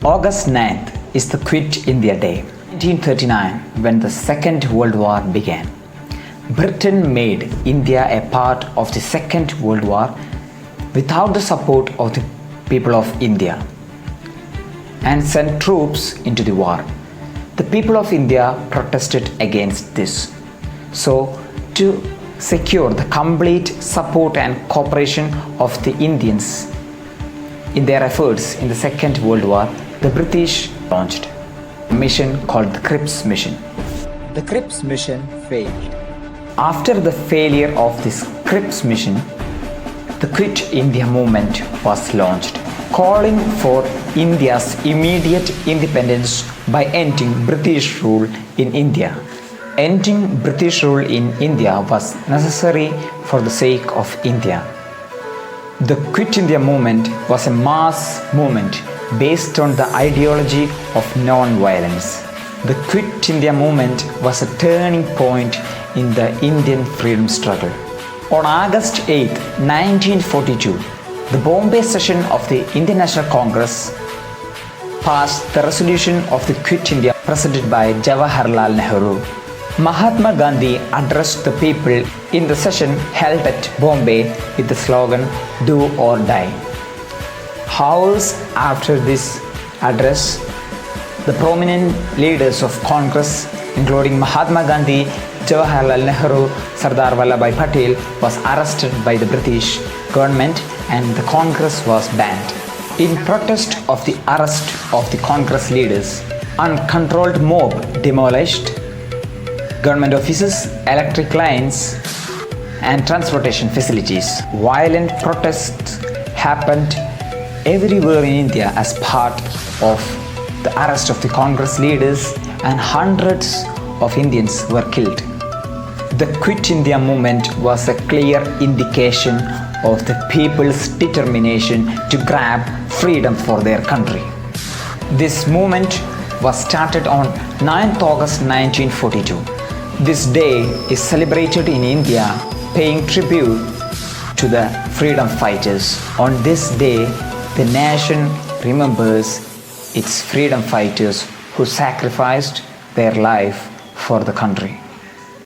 August 9th is the Quit India Day. 1939, when the Second World War began, Britain made India a part of the Second World War without the support of the people of India and sent troops into the war. The people of India protested against this. So, to secure the complete support and cooperation of the Indians in their efforts in the Second World War, the British launched a mission called the Cripps Mission. The Cripps Mission failed. After the failure of this Cripps Mission, the Quit India movement was launched, calling for India's immediate independence by ending British rule in India. Ending British rule in India was necessary for the sake of India. The Quit India movement was a mass movement based on the ideology of non-violence. The Quit India movement was a turning point in the Indian freedom struggle. On August 8, 1942, the Bombay session of the Indian National Congress passed the resolution of the Quit India presented by Jawaharlal Nehru. Mahatma Gandhi addressed the people in the session held at Bombay with the slogan, "Do or die." Hours after this address, the prominent leaders of Congress, including Mahatma Gandhi, Jawaharlal Nehru, Sardar Vallabhbhai Patel, was arrested by the British government and the Congress was banned. In protest of the arrest of the Congress leaders, uncontrolled mob demolished government offices, electric lines, and transportation facilities. Violent protests happened everywhere in India as part of the arrest of the Congress leaders, and hundreds of Indians were killed. The Quit India movement was a clear indication of the people's determination to grab freedom for their country. This movement was started on 9th August 1942. This day is celebrated in India, paying tribute to the freedom fighters. On this day, the nation remembers its freedom fighters who sacrificed their life for the country.